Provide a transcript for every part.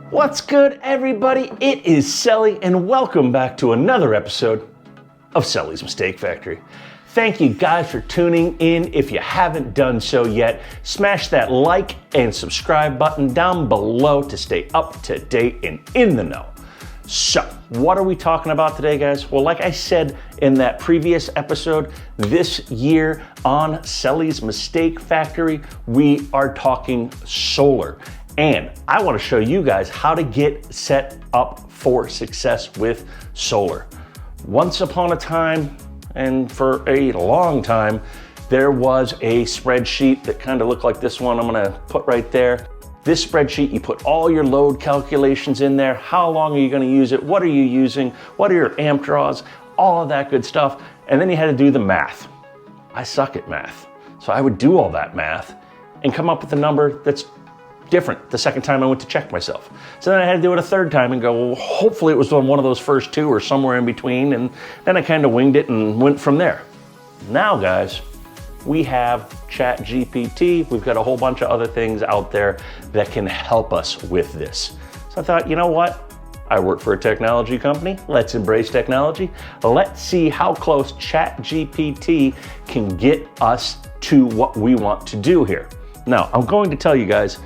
What's good, everybody? It is Sully, and welcome back to another episode of Sullys Mistake Factory. Thank you guys for tuning in. If you haven't done so yet, smash that like and subscribe button down below to stay up to date and in the know. So, what are we talking about today, guys? Well, like I said in that previous episode, this year on Sullys Mistake Factory, we are talking solar. And I want to show you guys how to get set up for success with solar. Once upon a time, and for a long time, there was a spreadsheet that kind of looked like this one I'm going to put right there. This spreadsheet, you put all your load calculations in there. How long are you going to use it? What are you using? What are your amp draws? All of that good stuff. And then you had to do the math. I suck at math. So I would do all that math and come up with a number that's different the second time I went to check myself. So then I had to do it a third time and go, well, hopefully it was on one of those first two or somewhere in between. And then I kind of winged it and went from there. Now, guys, we have ChatGPT. We've got a whole bunch of other things out there that can help us with this. So I thought, you know what? I work for a technology company. Let's embrace technology. Let's see how close ChatGPT can get us to what we want to do here. Now, I'm going to tell you guys,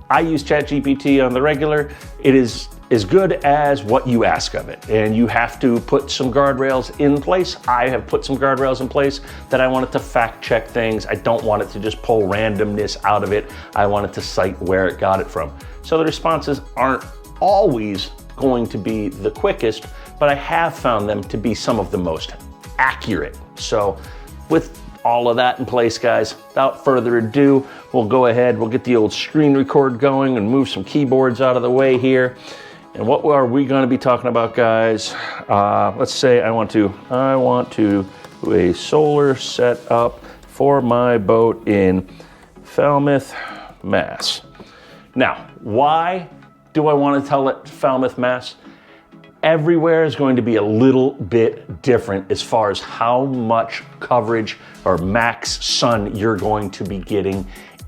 I use ChatGPT on the regular. It is as good as what you ask of it. And you have to put some guardrails in place. I have put some guardrails in place that I want it to fact check things. I don't want it to just pull randomness out of it. I want it to cite where it got it from. So the responses aren't always going to be the quickest, but I have found them to be some of the most accurate. So with all of that in place, guys, without further ado, we'll go ahead, we'll get the old screen record going and move some keyboards out of the way here. And what are we going to be talking about, guys? Let's say I want to do a solar setup for my boat in Falmouth, Mass. Now, why do I want to tell it Falmouth, Mass? Everywhere is going to be a little bit different as far as how much coverage or max sun you're going to be getting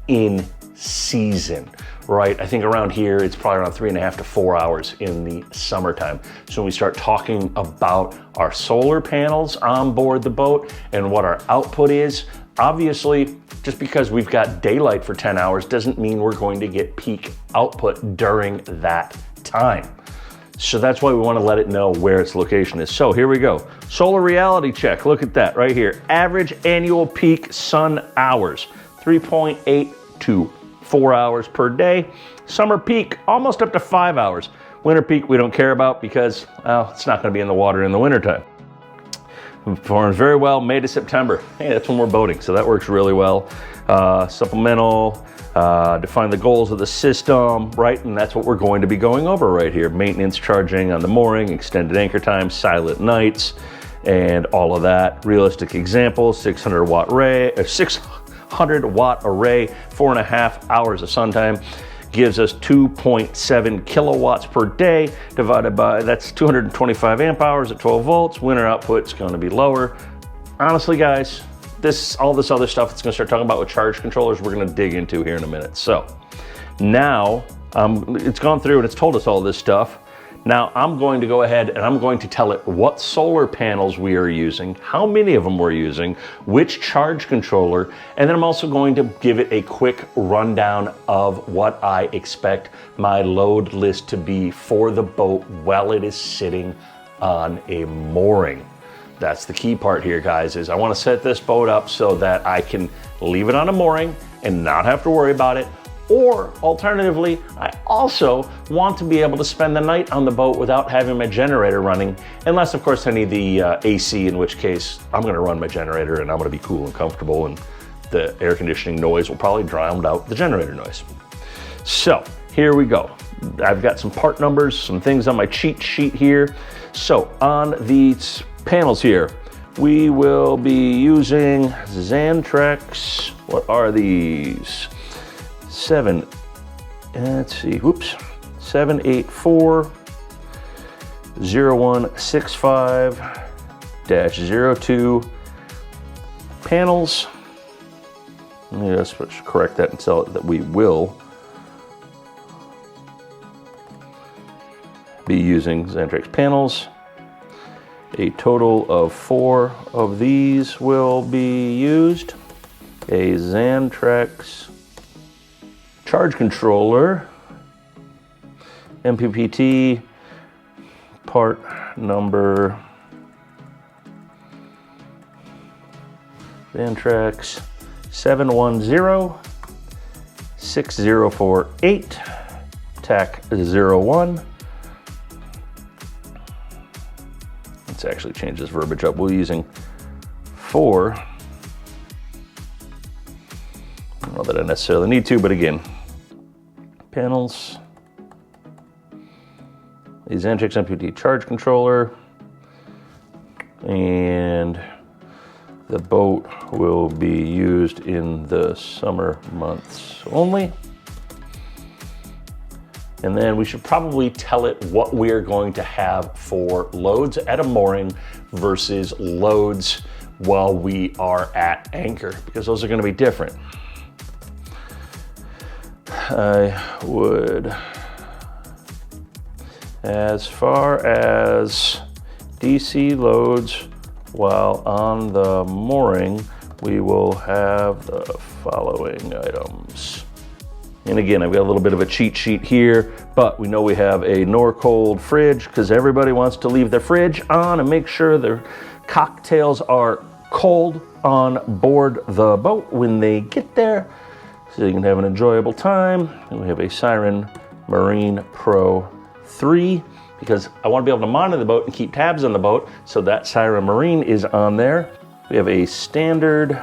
in season, right? I think around here, it's probably around 3.5 to 4 hours in the summertime. So when we start talking about our solar panels on board the boat and what our output is, obviously, just because we've got daylight for 10 hours doesn't mean we're going to get peak output during that time. So that's why we want to let it know where its location is. So here we go. Solar reality check. Look at that right here. Average annual peak sun hours, 3.8 to 4 hours per day. Summer peak, almost up to 5 hours. Winter peak, we don't care about because, well, it's not going to be in the water in the wintertime. Performs very well May to September. Hey, that's when we're boating, so that works really well. Supplemental, define the goals of the system, right? And that's what we're going to be going over right here. Maintenance, charging on the mooring, extended anchor time, silent nights, and all of that. Realistic examples, 600 watt array, 4.5 hours of sun time gives us 2.7 kilowatts per day divided by, that's 225 amp hours at 12 volts. Winter output's going to be lower. Honestly, guys, all this other stuff that's going to start talking about with charge controllers, we're going to dig into here in a minute. So now it's gone through and it's told us all this stuff. Now I'm going to go ahead and I'm going to tell it what solar panels we are using, how many of them we're using, which charge controller, and then I'm also going to give it a quick rundown of what I expect my load list to be for the boat while it is sitting on a mooring. That's the key part here, guys, is I want to set this boat up so that I can leave it on a mooring and not have to worry about it. Or alternatively, I also want to be able to spend the night on the boat without having my generator running, unless of course I need the AC, in which case I'm going to run my generator and I'm going to be cool and comfortable, and the air conditioning noise will probably drown out the generator noise. So here we go. I've got some part numbers, some things on my cheat sheet here. So on these panels here, we will be using Xantrex. What are these? 7840165-02 panels. Let me just correct that and tell it that we will be using Xantrex panels. A total of 4 of these will be used. A Xantrex charge controller, MPPT, part number Xantrex 7106048, TAC 01. Let's actually change this verbiage up. We're using 4. I don't know that I necessarily need to, but again, panels, a Xantrex MPPT charge controller, and the boat will be used in the summer months only. And then we should probably tell it what we're going to have for loads at a mooring versus loads while we are at anchor, because those are going to be different. I would, as far as DC loads while on the mooring, we will have the following items. And again, I've got a little bit of a cheat sheet here, but we know we have a Norcold fridge because everybody wants to leave their fridge on and make sure their cocktails are cold on board the boat when they get there, so you can have an enjoyable time. And we have a Siren Marine Pro 3 because I want to be able to monitor the boat and keep tabs on the boat, so that Siren Marine is on there. We have a standard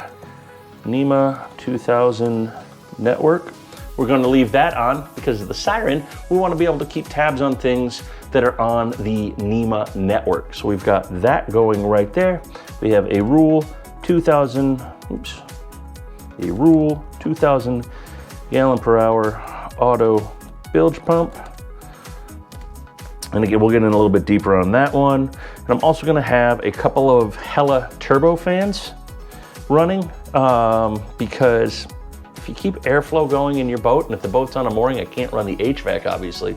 NEMA 2000 network. We're going to leave that on because of the Siren. We want to be able to keep tabs on things that are on the NEMA network. So we've got that going right there. We have a Rule 2000 gallon per hour auto bilge pump. And again, we'll get in a little bit deeper on that one. And I'm also going to have a couple of Hella turbo fans running because if you keep airflow going in your boat, and if the boat's on a mooring, I can't run the HVAC obviously,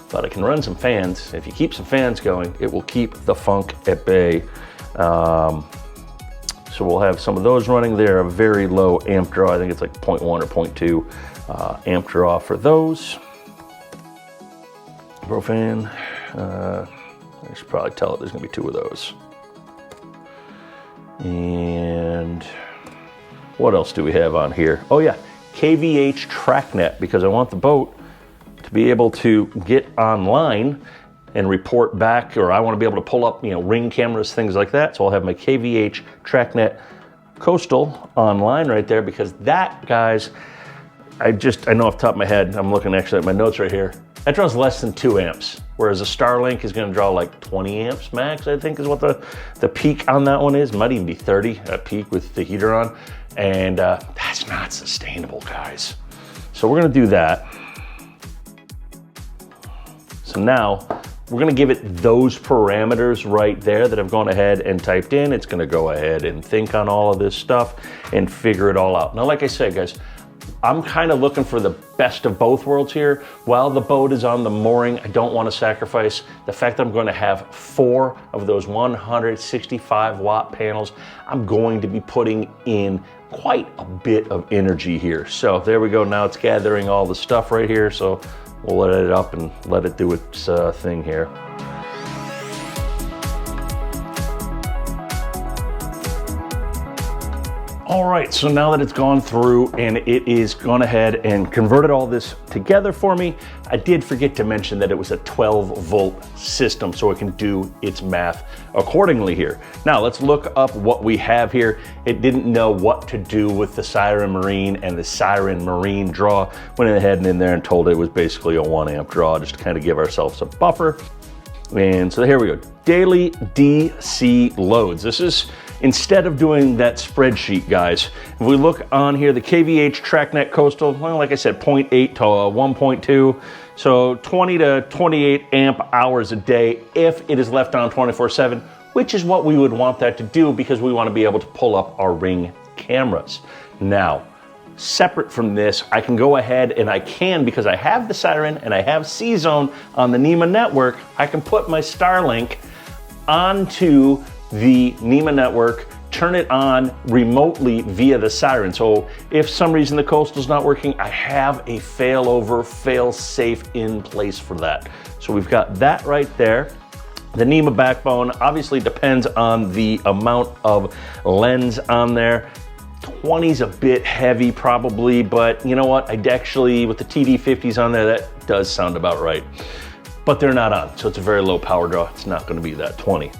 but I can run some fans. If you keep some fans going, it will keep the funk at bay. So we'll have some of those running. They're a very low amp draw. I think it's like 0.1 or 0.2 amp draw for those. Profan, I should probably tell it there's gonna be 2 of those. And what else do we have on here? Oh yeah, KVH TrackNet, because I want the boat to be able to get online and report back, or I want to be able to pull up, ring cameras, things like that. So I'll have my KVH TrackNet Coastal online right there, because that, guys, I know off the top of my head, I'm looking actually at my notes right here, that draws less than 2 amps, whereas a Starlink is going to draw like 20 amps max, I think is what the peak on that one is. It might even be 30 at peak with the heater on, and that's not sustainable, guys. So we're going to do that. So now we're going to give it those parameters right there that I've gone ahead and typed in. It's going to go ahead and think on all of this stuff and figure it all out. Now, like I said, guys, I'm kind of looking for the best of both worlds here. While the boat is on the mooring, I don't want to sacrifice the fact that I'm going to have 4 of those 165 watt panels. I'm going to be putting in quite a bit of energy here. So there we go. Now it's gathering all the stuff right here. So we'll let it up and let it do its thing here. All right, so now that it's gone through and it is gone ahead and converted all this together for me, I did forget to mention that it was a 12-volt system, so it can do its math accordingly here. Now let's look up what we have here. It didn't know what to do with the Siren Marine and the Siren Marine draw. Went ahead and in there and told it was basically a 1 amp draw, just to kind of give ourselves a buffer. And so here we go, daily DC loads. This is, instead of doing that spreadsheet, guys, if we look on here, the KVH TrackNet Coastal, well, like I said, 0.8 to 1.2, so 20 to 28 amp hours a day if it is left on 24/7, which is what we would want that to do because we want to be able to pull up our ring cameras. Now, separate from this, I can go ahead and because I have the siren and I have C-Zone on the NEMA network, I can put my Starlink onto the NEMA network, turn it on remotely via the siren. So if some reason the coastal's not working, I have a failover, fail-safe in place for that. So we've got that right there. The NEMA backbone obviously depends on the amount of lens on there. 20's a bit heavy probably, but you know what? I'd actually, with the TD50s on there, that does sound about right. But they're not on, so it's a very low power draw. It's not gonna be that 20.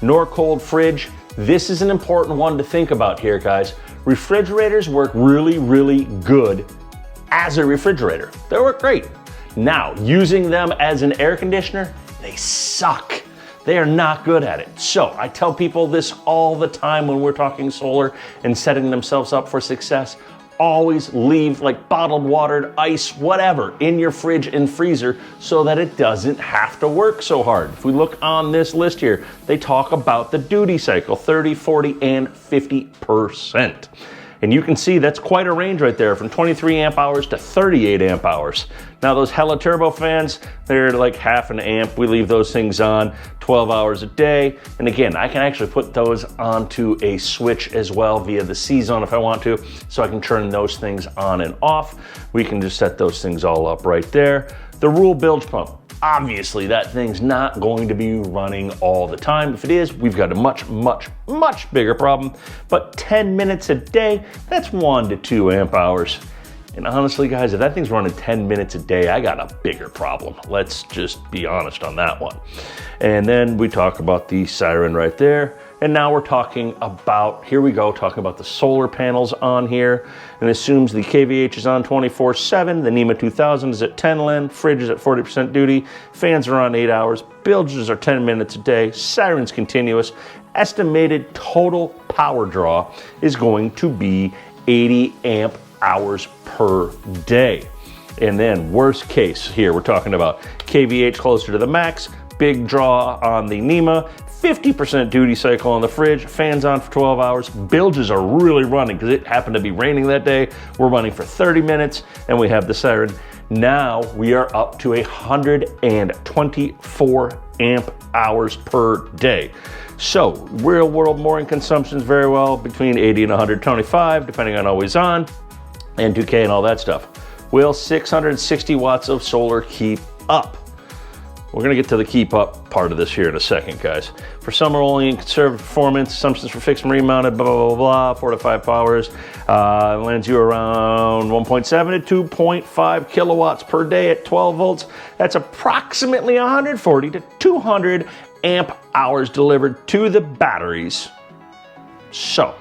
Nor cold fridge. This is an important one to think about here, guys. Refrigerators work really, really good as a refrigerator. They work great. Now, using them as an air conditioner, they suck. They are not good at it. So I tell people this all the time when we're talking solar and setting themselves up for success. Always leave like bottled water, ice, whatever in your fridge and freezer so that it doesn't have to work so hard. If we look on this list here, they talk about the duty cycle, 30, 40, and 50%. And you can see that's quite a range right there, from 23 amp hours to 38 amp hours. Now those Hella Turbo fans, they're like half an amp. We leave those things on 12 hours a day. And again, I can actually put those onto a switch as well via the C-Zone if I want to, so I can turn those things on and off. We can just set those things all up right there. The Rule bilge pump. Obviously, that thing's not going to be running all the time. If it is, we've got a much, much, much bigger problem. But 10 minutes a day, that's 1 to 2 amp hours. And honestly, guys, if that thing's running 10 minutes a day, I got a bigger problem. Let's just be honest on that one. And then we talk about the siren right there. And now we're talking about, here we go, talking about the solar panels on here. And assumes the KVH is on 24/7, the NEMA 2000 is at 10 len, fridge is at 40% duty, fans are on 8 hours, bilges are 10 minutes a day, siren's continuous. Estimated total power draw is going to be 80 amp hours per day. And then worst case here, we're talking about KVH closer to the max, big draw on the NEMA, 50% duty cycle on the fridge, fans on for 12 hours, bilges are really running because it happened to be raining that day. We're running for 30 minutes and we have the siren. Now we are up to 124 amp hours per day. So real world mooring consumption is very well between 80 and 125, depending on always on and 2K and all that stuff. Will 660 watts of solar keep up? We're gonna get to the keep up part of this here in a second, guys. For summer only and conservative performance, assumptions for fixed marine mounted, blah, blah, blah, blah, 4 to 5 powers. Lands you around 1.7 to 2.5 kilowatts per day at 12 volts. That's approximately 140 to 200 amp hours delivered to the batteries. So,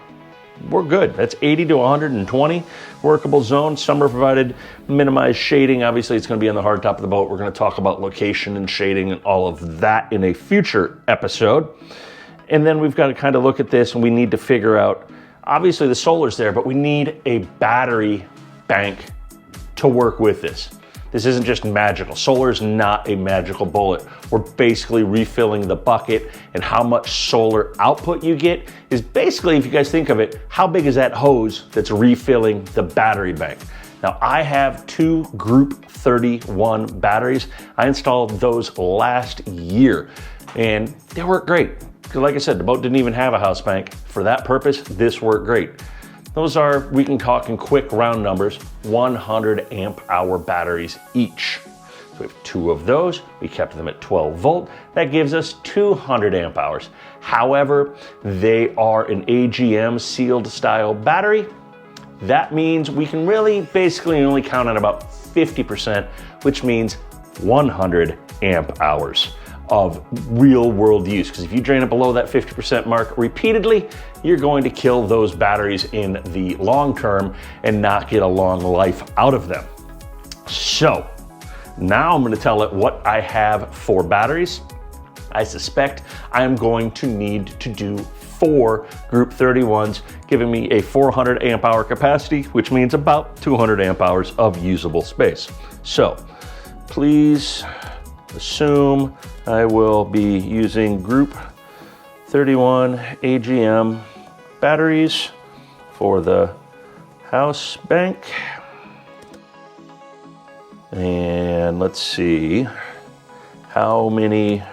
we're good. That's 80 to 120 workable zone. Summer provided minimized shading. Obviously, it's going to be on the hard top of the boat. We're going to talk about location and shading and all of that in a future episode. And then we've got to kind of look at this and we need to figure out, obviously the solar's there, but we need a battery bank to work with this. This isn't just magical. Solar is not a magical bullet. We're basically refilling the bucket, and how much solar output you get is basically, if you guys think of it, how big is that hose that's refilling the battery bank? Now, I have 2 Group 31 batteries. I installed those last year, and they work great. Because like I said, the boat didn't even have a house bank. For that purpose, this worked great. Those are, we can talk in quick round numbers, 100 amp hour batteries each. So we have 2 of those. We kept them at 12 volt. That gives us 200 amp hours. However, they are an AGM sealed style battery. That means we can really basically only count on about 50%, which means 100 amp hours of real world use. Because if you drain it below that 50% mark repeatedly, you're going to kill those batteries in the long term and not get a long life out of them. So now I'm going to tell it what I have for batteries. I suspect I'm going to need to do 4 Group 31s, giving me a 400 amp hour capacity, which means about 200 amp hours of usable space. So please assume I will be using Group 31 AGM batteries for the house bank. And let's see, how many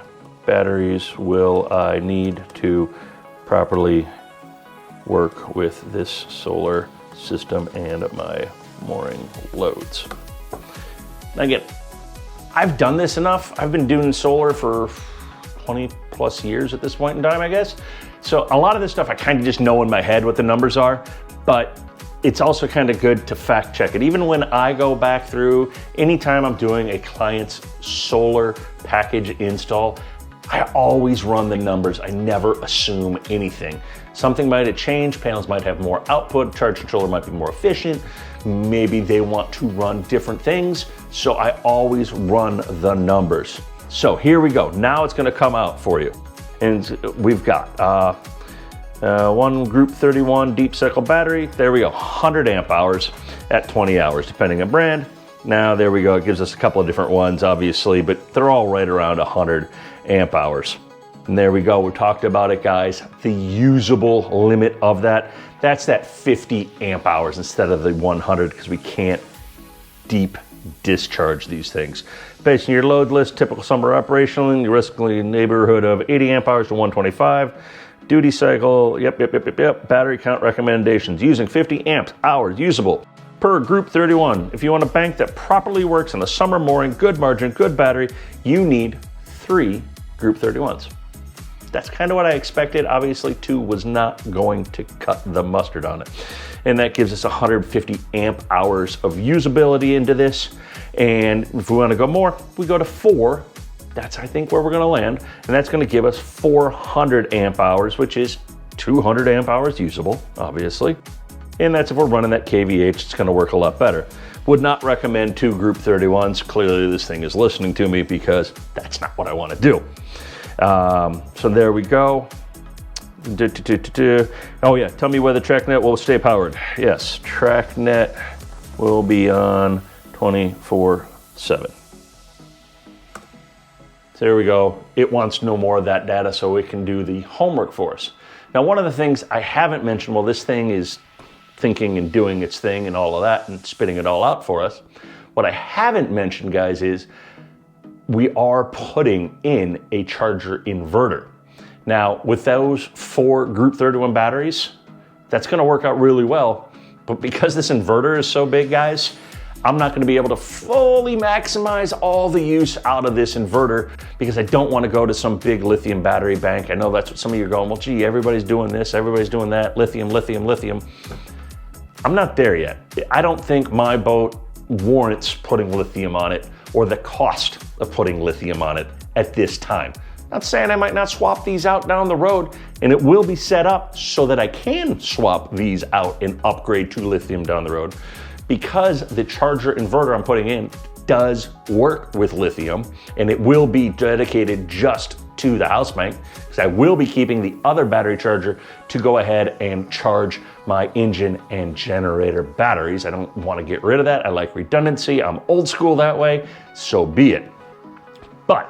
batteries will I need to properly work with this solar system and my mooring loads? Again, I've done this enough. I've been doing solar for 20 plus years at this point in time, I guess. So a lot of this stuff I kind of just know in my head what the numbers are, but it's also kind of good to fact check it. Even when I go back through, anytime I'm doing a client's solar package install, I always run the numbers. I never assume anything. Something might have changed, panels might have more output, charge controller might be more efficient, maybe they want to run different things, so I always run the numbers. So here we go, now it's gonna come out for you. And we've got one Group 31 deep cycle battery, there we go, 100 amp hours at 20 hours, depending on brand. Now there we go, it gives us a couple of different ones, obviously, but they're all right around 100 amp hours. And there we go, we talked about it, guys. The usable limit of that's that 50 amp hours instead of the 100, because we can't deep discharge these things. Based on your load list, typical summer operational, you're risking in the neighborhood of 80 amp hours to 125. Duty cycle, yep. Battery count recommendations, using 50 amp hours usable per Group 31. If you want a bank that properly works in the summer mooring, good margin, good battery, you need 3 Group 31s. That's kind of what I expected. Obviously 2 was not going to cut the mustard on it. And that gives us 150 amp hours of usability into this. And if we want to go more, we go to 4. That's, I think, where we're going to land. And that's going to give us 400 amp hours, which is 200 amp hours usable, obviously. And that's if we're running that KVH, it's going to work a lot better. Would not recommend 2 Group 31s. Clearly this thing is listening to me, because that's not what I want to do. So there we go. Oh yeah, tell me whether TrackNet will stay powered. Yes, TrackNet will be on 24/7. So there we go. It wants no more of that data so it can do the homework for us. Now, one of the things I haven't mentioned, well, this thing is thinking and doing its thing and all of that and spitting it all out for us. What I haven't mentioned, guys, is we are putting in a charger inverter. Now, with those 4 Group 31 batteries, that's gonna work out really well. But because this inverter is so big, guys, I'm not gonna be able to fully maximize all the use out of this inverter, because I don't wanna go to some big lithium battery bank. I know that's what some of you are going, well, gee, everybody's doing this, everybody's doing that, lithium, lithium, lithium. I'm not there yet. I don't think my boat warrants putting lithium on it, or the cost of putting lithium on it at this time. Not saying I might not swap these out down the road, and it will be set up so that I can swap these out and upgrade to lithium down the road, because the charger inverter I'm putting in does work with lithium, and it will be dedicated just to the house bank, because I will be keeping the other battery charger to go ahead and charge my engine and generator batteries. I don't want to get rid of that. I like redundancy. I'm old school that way, so be it. But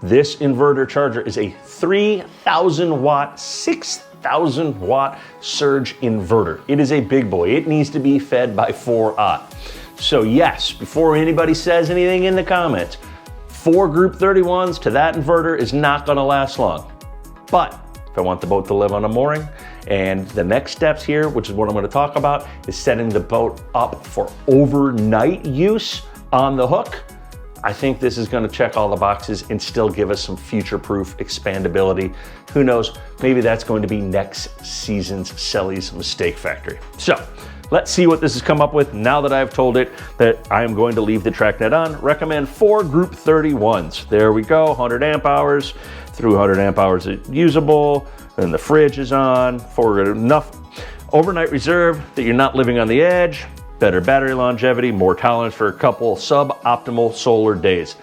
this inverter charger is a 3,000 watt, 6,000 watt surge inverter. It is a big boy. It needs to be fed by 4-aught. So yes, before anybody says anything in the comments, 4 Group 31s to that inverter is not gonna last long. But if I want the boat to live on a mooring, and the next steps here, which is what I'm gonna talk about, is setting the boat up for overnight use on the hook, I think this is gonna check all the boxes and still give us some future-proof expandability. Who knows, maybe that's going to be next season's Sullys Mistake Factory. So, let's see what this has come up with now that I've told it that I am going to leave the TrackNet on. Recommend 4 Group 31s. There we go, 100 amp hours, through 100 amp hours usable, and the fridge is on, for enough overnight reserve that you're not living on the edge, better battery longevity, more tolerance for a couple suboptimal solar days.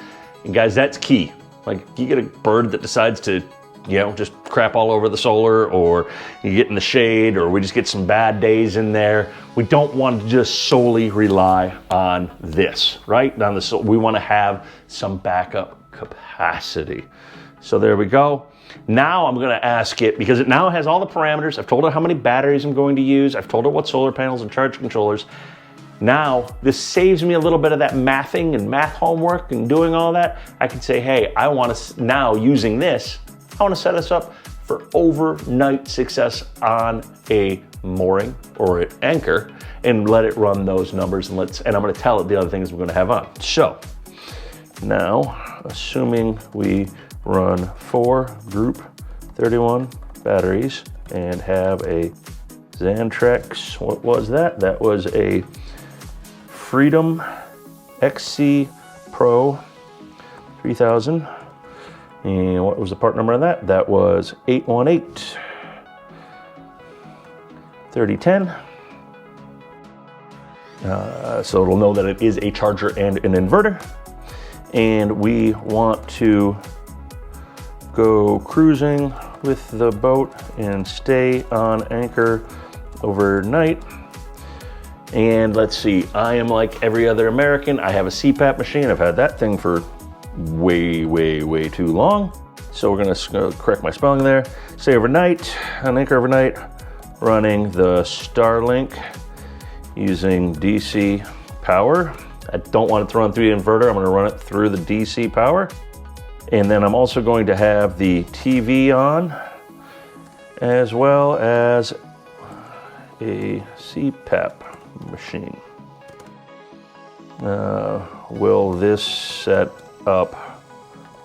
And guys, that's key. Like, you get a bird that decides to, you know, just crap all over the solar, or you get in the shade, or we just get some bad days in there. We don't want to just solely rely on this, right? We want to have some backup capacity. So there we go. Now I'm gonna ask it, because it now has all the parameters. I've told it how many batteries I'm going to use. I've told it what solar panels and charge controllers. Now, this saves me a little bit of that mathing and math homework and doing all that. I can say, hey, I want to, now using this, I want to set us up for overnight success on a mooring or an anchor, and let it run those numbers, and I'm going to tell it the other things we're going to have on. So now, assuming we run 4 group 31 batteries and have a Xantrex, what was that? That was a Freedom XC Pro 3000. And what was the part number on that? That was 818 3010. So it'll know that it is a charger and an inverter. And we want to go cruising with the boat and stay on anchor overnight. And let's see, I am like every other American. I have a CPAP machine. I've had that thing for way too long. So we're gonna correct my spelling there. Stay overnight, on anchor overnight, running the Starlink using DC power. I don't want it to run through the inverter. I'm gonna run it through the DC power. And then I'm also going to have the TV on, as well as a CPAP machine. Will this set up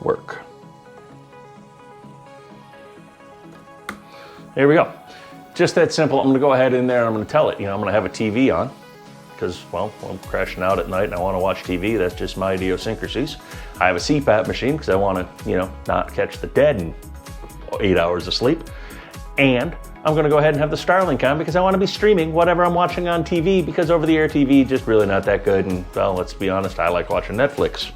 work? There we go. Just that simple. I'm gonna go ahead in there and I'm gonna tell it, I'm gonna have a TV on, because, well, I'm crashing out at night and I wanna watch TV. That's just my idiosyncrasies. I have a CPAP machine because I wanna, not catch the dead in 8 hours of sleep. And I'm gonna go ahead and have the Starlink on because I wanna be streaming whatever I'm watching on TV, because over-the-air TV just really not that good. And, well, let's be honest, I like watching Netflix.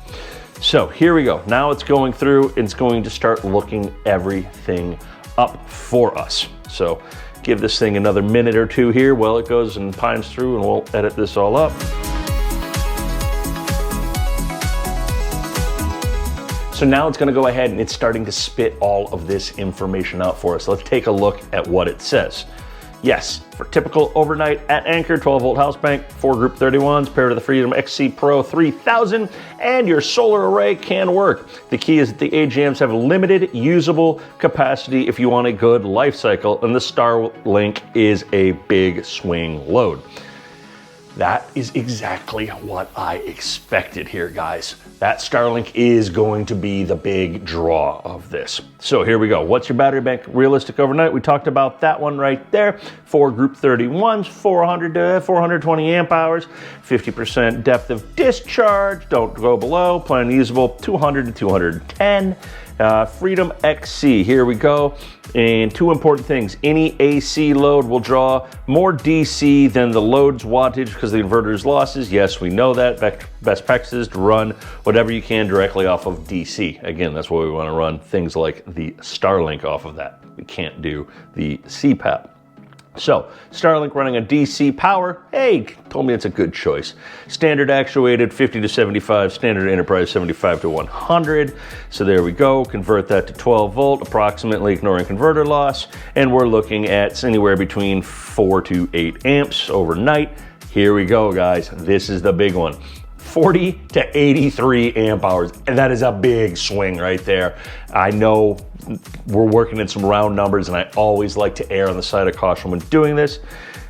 So here we go. Now it's going through, it's going to start looking everything up for us. So give this thing another minute or two here while it goes and pines through, and we'll edit this all up. So now it's gonna go ahead and it's starting to spit all of this information out for us. Let's take a look at what it says. Yes, for typical overnight at anchor, 12-volt house bank, 4 group 31s paired to the Freedom XC Pro 3000, and your solar array can work. The key is that the AGMs have limited usable capacity if you want a good life cycle, and the Starlink is a big swing load. That is exactly what I expected here, guys. That Starlink is going to be the big draw of this. So here we go. What's your battery bank realistic overnight? We talked about that one right there. 4 group 31s, 400 to 420 amp hours, 50% depth of discharge. Don't go below. Plan usable 200 to 210. Freedom XC, here we go. And 2 important things. Any AC load will draw more DC than the load's wattage because the inverter's losses. Yes, we know that. Best practices to run whatever you can directly off of DC. Again, that's why we want to run things like the Starlink off of that. We can't do the CPAP. So, Starlink running a DC power, hey, told me it's a good choice. Standard actuated 50 to 75, standard enterprise 75 to 100. So there we go, convert that to 12 volt, approximately ignoring converter loss. And we're looking at anywhere between 4 to 8 amps overnight. Here we go, guys, this is the big one. 40 to 83 amp hours, and that is a big swing right there. I know we're working in some round numbers, and I always like to err on the side of caution when doing this.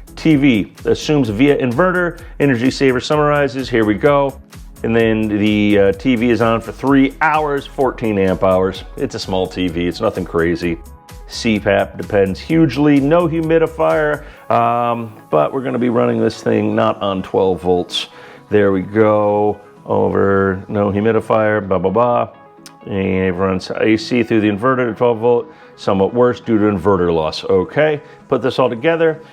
TV assumes via inverter, energy saver summarizes, here we go. And then the TV is on for 3 hours, 14 amp hours. It's a small TV, it's nothing crazy. CPAP depends hugely, no humidifier, but we're gonna be running this thing not on 12 volts. There we go, over no humidifier, blah, blah, blah. And it runs AC through the inverter to 12 volt, somewhat worse due to inverter loss. Okay, put this all together.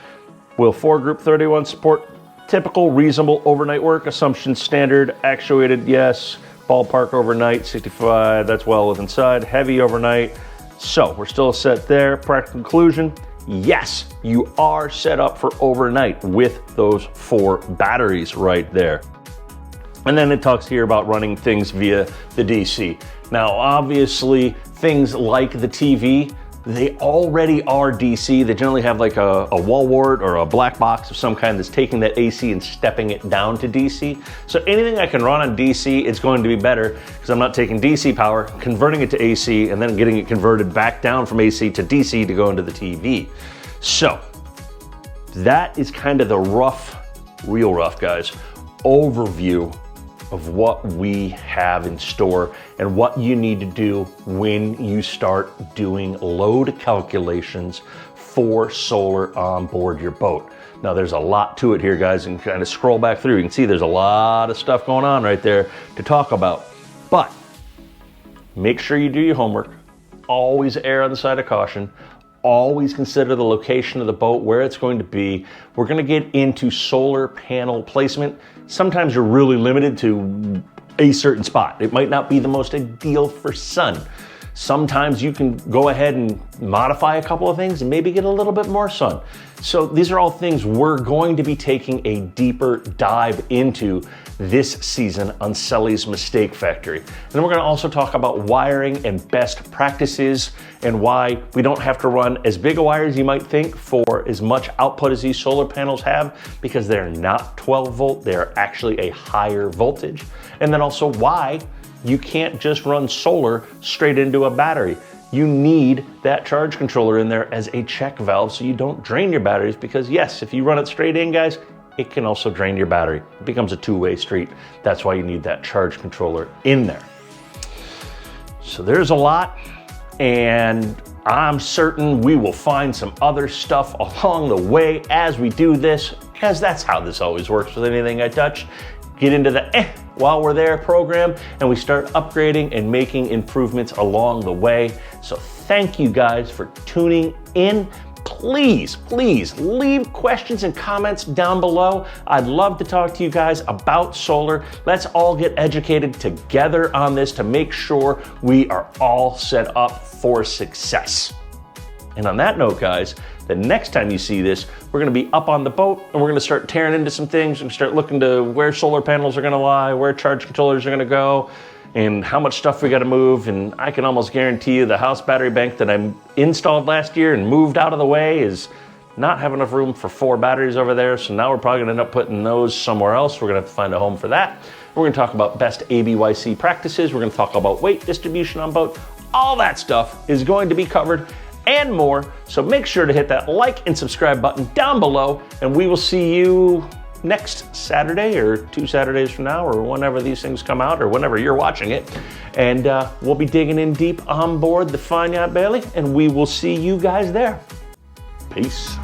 Will 4 group 31 support typical reasonable overnight work? Assumption standard, actuated, yes. Ballpark overnight, 65, that's well within side. Heavy overnight, so we're still set there. Practical conclusion, yes, you are set up for overnight with those 4 batteries right there. And then it talks here about running things via the DC. Now, obviously, things like the TV, they already are DC. They generally have like a wall wart or a black box of some kind that's taking that AC and stepping it down to DC. So anything I can run on DC, it's going to be better because I'm not taking DC power, converting it to AC, and then getting it converted back down from AC to DC to go into the TV. So that is kind of the rough, real rough, guys, overview of what we have in store and what you need to do when you start doing load calculations for solar on board your boat. Now there's a lot to it here, guys, and kind of scroll back through. You can see there's a lot of stuff going on right there to talk about. But make sure you do your homework. Always err on the side of caution. Always consider the location of the boat, where it's going to be. We're going to get into solar panel placement. Sometimes you're really limited to a certain spot. It might not be the most ideal for sun. Sometimes you can go ahead and modify a couple of things and maybe get a little bit more sun. So these are all things we're going to be taking a deeper dive into this season on Sullys Mistake Factory. And then we're going to also talk about wiring and best practices and why we don't have to run as big a wire as you might think for as much output as these solar panels have, because they're not 12 volt, they're actually a higher voltage. And then also why you can't just run solar straight into a battery. You need that charge controller in there as a check valve so you don't drain your batteries, because yes, if you run it straight in, guys, it can also drain your battery. It becomes a two-way street. That's why you need that charge controller in there. So there's a lot, and I'm certain we will find some other stuff along the way as we do this, because that's how this always works with anything I touch. Get into the while we're there program, and we start upgrading and making improvements along the way. So thank you guys for tuning in. Please, please leave questions and comments down below. I'd love to talk to you guys about solar. Let's all get educated together on this to make sure we are all set up for success. And on that note, guys, the next time you see this, we're gonna be up on the boat and we're gonna start tearing into some things and start looking to where solar panels are gonna lie, where charge controllers are gonna go, and how much stuff we gotta move. And I can almost guarantee you the house battery bank that I installed last year and moved out of the way is not have enough room for 4 batteries over there. So now we're probably gonna end up putting those somewhere else. We're gonna have to find a home for that. We're gonna talk about best ABYC practices. We're gonna talk about weight distribution on boat. All that stuff is going to be covered and more. So make sure to hit that like and subscribe button down below, and we will see you next Saturday or 2 Saturdays from now, or whenever these things come out, or whenever you're watching it. And we'll be digging in deep on board the Fine Yacht Bailey, and we will see you guys there. Peace.